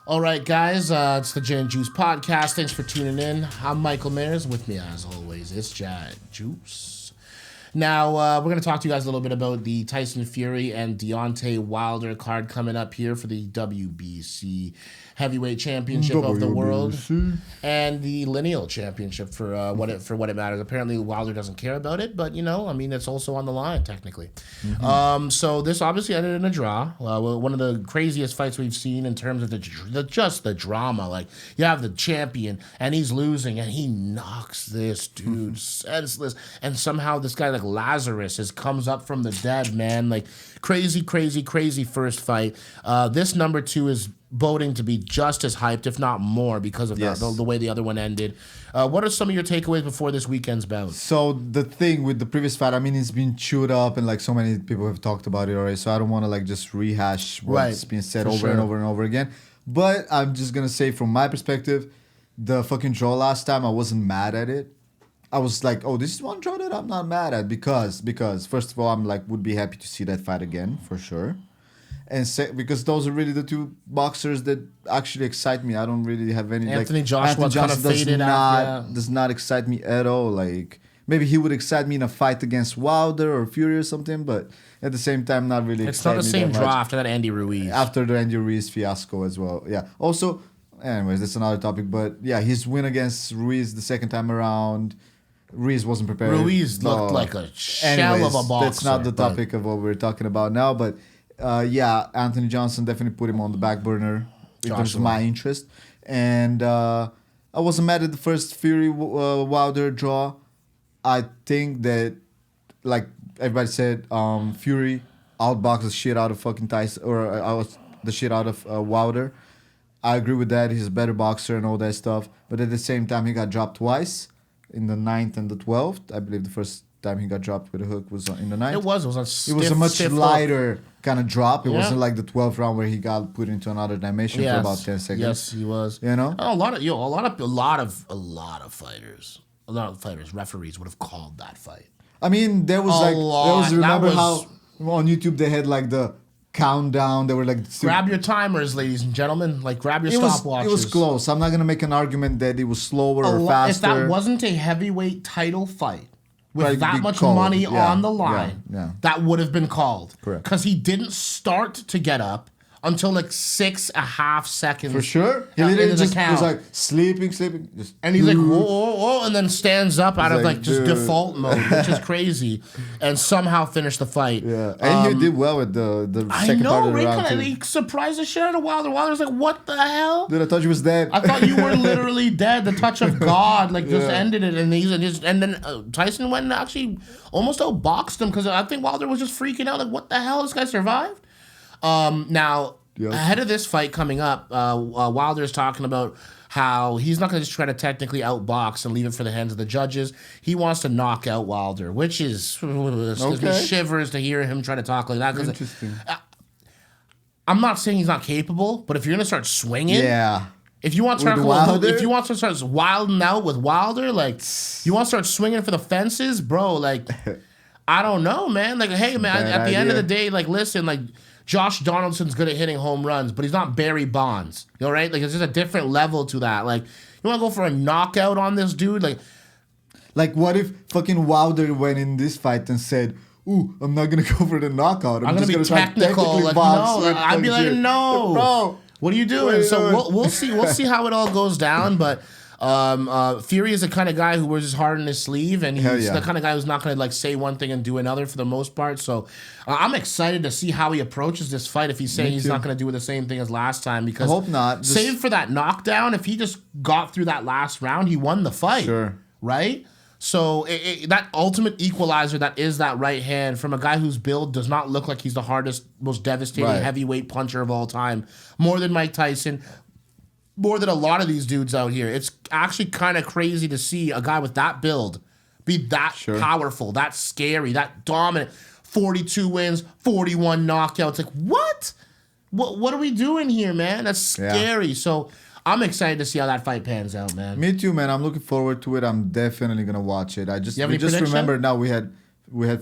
All right, guys, it's the J&J Podcast. Thanks for tuning in. I'm Michael Mayers. With me, as always, is Jad Juice. Now, we're going to talk to you guys a little bit about the Tyson Fury and Deontay Wilder card coming up here for the WBC Heavyweight Championship of the World and the Lineal Championship for what it matters. Apparently, Wilder doesn't care about it, but it's also on the line technically. So this obviously ended in a draw. One of the craziest fights we've seen in terms of the drama. Like you have the champion and he's losing and he knocks this dude senseless, and somehow this guy like Lazarus comes up from the dead, man. Like crazy first fight. This number 2 is boding to be just as hyped, if not more, because of the way the other one ended. What are some of your takeaways before this weekend's bout? So the thing with the previous fight, I mean, it's been chewed up and like so many people have talked about it already. So I don't want to like just rehash what's been said over and over and over again. But I'm just gonna say from my perspective, the fucking draw last time, I wasn't mad at it. I was like, oh, this is one draw that I'm not mad at because first of all, I'm like would be happy to see that fight again for sure. And because those are really the two boxers that actually excite me. I don't really have any. Anthony Joshua kind of faded does not excite me at all. Like maybe he would excite me in a fight against Wilder or Fury or something, but at the same time, not really. It's not the same draw after that Andy Ruiz. After the Andy Ruiz fiasco as well. Yeah. Also, anyways, that's another topic. But yeah, his win against Ruiz the second time around. Ruiz wasn't prepared. Ruiz looked like a shell of a boxer. That's not the topic of what we're talking about now, but. Anthony Johnson definitely put him on the back burner in terms of my interest. And I wasn't mad at the first Fury Wilder draw. I think that, like everybody said, Fury outboxed the shit out of fucking Tyson, or the shit out of Wilder. I agree with that. He's a better boxer and all that stuff. But at the same time, he got dropped twice in the 9th and the 12th. I believe the first time he got dropped with a hook was in the 9th. It was a much lighter kind of drop. It wasn't like the 12th round where he got put into another dimension for about 10 seconds. Yes, he was. You know, a lot of fighters, referees would have called that fight. I mean, remember how on YouTube they had like the countdown. They were like, grab your timers, ladies and gentlemen. Like grab your stopwatches. It was close. I'm not gonna make an argument that it was slower or faster. If that wasn't a heavyweight title fight. With that much money on the line, that would have been called. Correct. Because he didn't start to get up until like 6.5 seconds. For sure. He literally just was like sleeping. And he's like, whoa, and then stands up out of like just default mode, which is crazy, and somehow finished the fight. Yeah. And he did well with the second part of the round. I know, he surprised the shit out of Wilder. Wilder was like, what the hell? Dude, I thought you was dead. I thought you were literally dead. The touch of God just ended it. And then Tyson went and actually almost outboxed him because I think Wilder was just freaking out. Like, what the hell? This guy survived? Now, ahead of this fight coming up, Wilder's talking about how he's not going to just try to technically outbox and leave it for the hands of the judges. He wants to knock out Wilder, which gives me shivers to hear him try to talk like that. Interesting. I'm not saying he's not capable, but if you're going to start swinging... Yeah. If you want to start wilding out with Wilder, like you want to start swinging for the fences, bro, like I don't know, man. Like, hey, man, at the end of the day, like, listen, like Josh Donaldson's good at hitting home runs, but he's not Barry Bonds, you know, right? Like, it's just a different level to that. Like, you want to go for a knockout on this dude, like what if fucking Wilder went in this fight and said, "Ooh, I'm not gonna go for the knockout. I'm just gonna be technical." Like, no, I'd be like, no, bro. What are you doing? So we'll see. We'll see how it all goes down. But Fury is the kind of guy who wears his heart in his sleeve, and he's the kind of guy who's not going to like say one thing and do another for the most part. So I'm excited to see how he approaches this fight. If he's saying he's not going to do the same thing as last time, because I hope not. Save for that knockdown. If he just got through that last round, he won the fight. Sure. Right. So that ultimate equalizer that is that right hand from a guy whose build does not look like he's the hardest, most devastating heavyweight puncher of all time. More than Mike Tyson, more than a lot of these dudes out here. It's actually kind of crazy to see a guy with that build be that powerful, that scary, that dominant. 42 wins, 41 knockouts. Like, what? What are we doing here, man? That's scary. So I'm excited to see how that fight pans out, man. Me too, man. I'm looking forward to it. I'm definitely gonna watch it. Remember now we had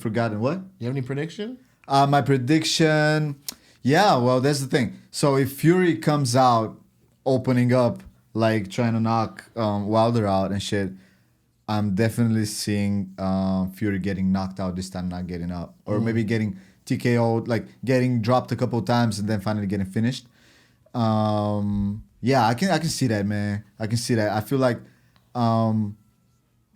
forgotten what? You have any prediction? My prediction, yeah. Well, that's the thing. So if Fury comes out opening up, like trying to knock Wilder out and shit, I'm definitely seeing Fury getting knocked out this time, not getting up, or maybe getting TKO'd, like getting dropped a couple of times and then finally getting finished. Yeah, I can see that, man. I can see that. I feel like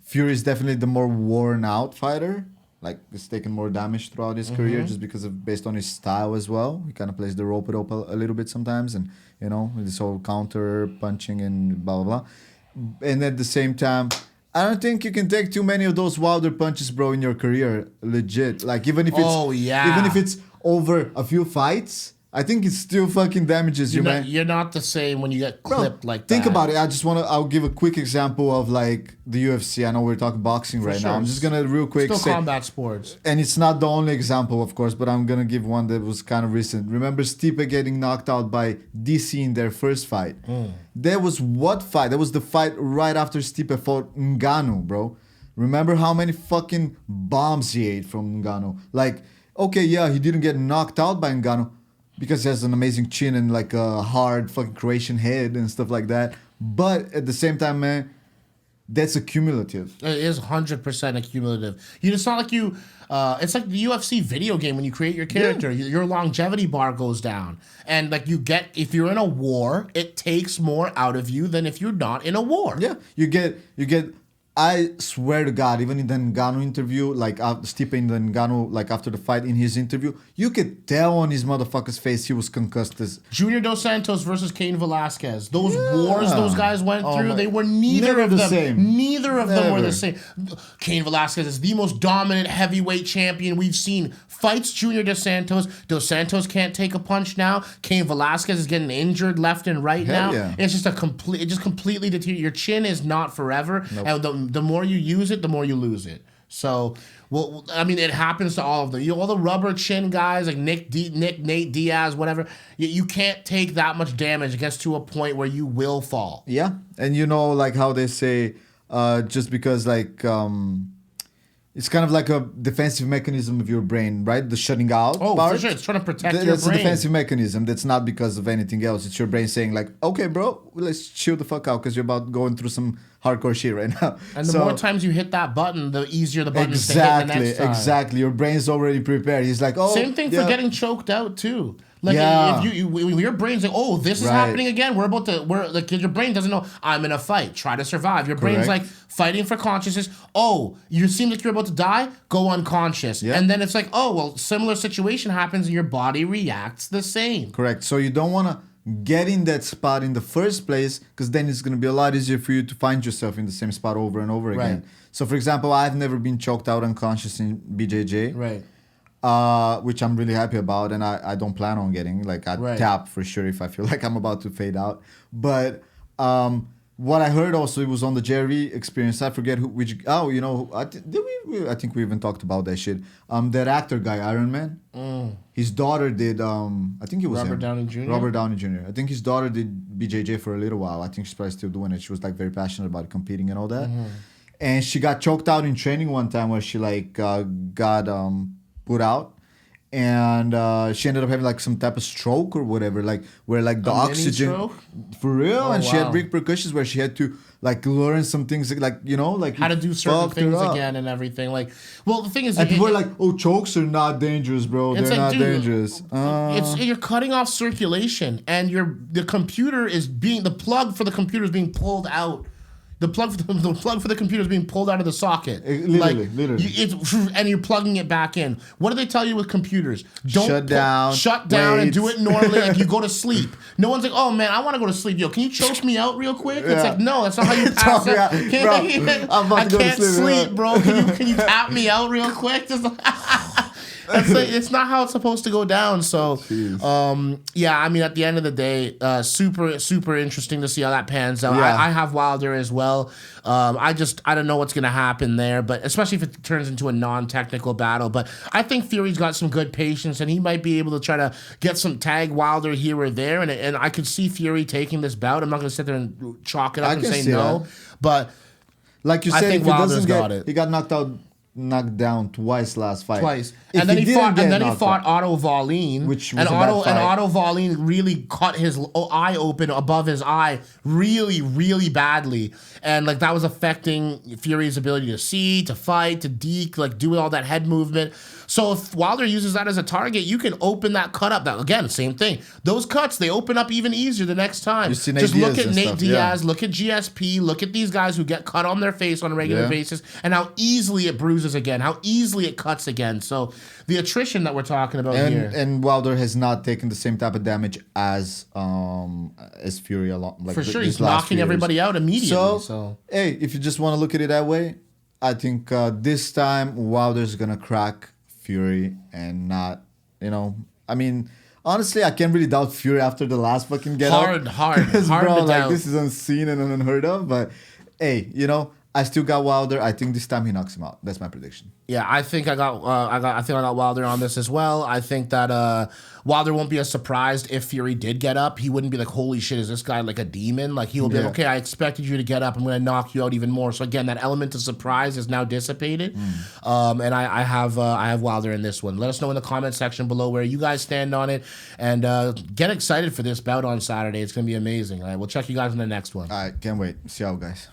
Fury is definitely the more worn out fighter. Like, he's taken more damage throughout his career just because of based on his style as well. He kind of plays the rope it up a little bit sometimes, and this whole counter punching and blah blah blah. And at the same time, I don't think you can take too many of those Wilder punches, bro, in your career. Legit, like even if it's over a few fights, I think it still fucking damages you, man. You're not the same when you get clipped like that. Think about it. I'll give a quick example of like the UFC. I know we're talking boxing right now. I'm just gonna real quick say combat sports. And it's not the only example, of course, but I'm gonna give one that was kind of recent. Remember Stipe getting knocked out by DC in their first fight? There was what fight? That was the fight right after Stipe fought Ngannou, bro. Remember how many fucking bombs he ate from Ngannou? Like, okay, yeah, he didn't get knocked out by Ngannou, because he has an amazing chin and like a hard fucking Croatian head and stuff like that. But at the same time, man, that's accumulative. It is 100% accumulative. It's not like you. It's like the UFC video game when you create your character. Yeah. Your longevity bar goes down, and like if you're in a war, it takes more out of you than if you're not in a war. Yeah, you get. I swear to God, even in the Ngannou interview, like Stipe in the Ngannou, like after the fight in his interview, you could tell on his motherfucker's face he was concussed. Junior Dos Santos versus Cain Velasquez. Those wars those guys went through, they were neither of them. Same. Neither of them were the same. Cain Velasquez is the most dominant heavyweight champion we've seen. Fights Junior Dos Santos. Dos Santos can't take a punch now. Cain Velasquez is getting injured left and right now. Yeah. It's just it just completely deteriorates. Your chin is not forever. Nope. And the more you use it, the more you lose it. So, well, I mean, it happens to all of them. All the rubber chin guys like Nate Diaz, whatever. You can't take that much damage. It gets to a point where you will fall. Yeah, and like how they say, just because like. It's kind of like a defensive mechanism of your brain, right? The shutting out part. For sure. It's trying to protect your brain. That's a defensive mechanism. That's not because of anything else. It's your brain saying like, okay, bro, let's chill the fuck out because you're about going through some hardcore shit right now. And the more times you hit that button, the easier the button is to hit the next time. Exactly. Your brain's already prepared. He's like, oh. Same thing for getting choked out too. Like if your brain's like, oh, this is happening again. Like your brain doesn't know I'm in a fight. Try to survive. Your brain's like fighting for consciousness. Oh, you seem like you're about to die. Go unconscious. Yeah. And then it's like, oh, well, similar situation happens and your body reacts the same. Correct. So you don't want to get in that spot in the first place because then it's going to be a lot easier for you to find yourself in the same spot over and over again. So, for example, I've never been choked out unconscious in BJJ. Right. Which I'm really happy about, and I don't plan on getting. Like, I tap for sure if I feel like I'm about to fade out. But what I heard also, it was on the Jerry experience. I forget I think we even talked about that shit. That actor guy, Iron Man. His daughter did. I think it was Robert Downey Jr. Robert Downey Jr. I think his daughter did BJJ for a little while. I think she's probably still doing it. She was like very passionate about competing and all that. And she got choked out in training one time where she like got put out, and she ended up having like some type of stroke or whatever, like where like the oxygen for real, and she had repercussions where she had to like learn some things like how to do certain things again and everything. Like, well, the thing is, and people are like, oh, chokes are not dangerous, bro. They're not dangerous. You're cutting off circulation, and the plug for the computer is being pulled out. The plug for the computer is being pulled out of the socket. Literally. And you're plugging it back in. What do they tell you with computers? Shut down and do it normally. Like you go to sleep. No one's like, oh man, I want to go to sleep. Yo, can you choke me out real quick? It's like, no, that's not how you pass it. I can't sleep, bro. Can you tap me out real quick? It's not how it's supposed to go down. So, I mean, at the end of the day, super, super interesting to see how that pans out. Yeah. I have Wilder as well. I don't know what's going to happen there, but especially if it turns into a non-technical battle. But I think Fury's got some good patience, and he might be able to try to get some tag Wilder here or there. And I could see Fury taking this bout. I'm not going to sit there and chalk it up and say no. But like you said, if he doesn't he got knocked out knocked down twice last fight. Twice. If And then he fought knocked out, Otto Wallin. which was and a bad Otto fight. and Otto Wallin really cut his eye open above his eye really, really badly. And like that was affecting Fury's ability to see, to fight, to deke, like do all that head movement. So if Wilder uses that as a target, you can open that cut up. That again, same thing. Those cuts, they open up even easier the next time. You see Nate Just look Diaz at and Nate stuff, Diaz, look at GSP, look at these guys who get cut on their face on a regular basis, and how easily it bruises again, how easily it cuts again. So the attrition that we're talking about here. And Wilder has not taken the same type of damage as Fury along. Like For sure, these he's last knocking few years. everybody out immediately. So hey, if you just want to look at it that way, I think this time Wilder's gonna crack Fury and not, I mean, honestly, I can't really doubt Fury after the last fucking get hard Because, bro, bro, to like doubt. this is unseen and unheard of. But hey, I still got Wilder. I think this time he knocks him out. That's my prediction. Yeah, I think I got Wilder on this as well. I think that Wilder won't be as surprised if Fury did get up. He wouldn't be like, "Holy shit, is this guy like a demon?" Like he will be like, "Okay, I expected you to get up. I'm going to knock you out even more." So again, that element of surprise is now dissipated. And I have Wilder in this one. Let us know in the comment section below where you guys stand on it, and get excited for this bout on Saturday. It's going to be amazing. All right, we'll check you guys in the next one. All right, can't wait. See y'all guys.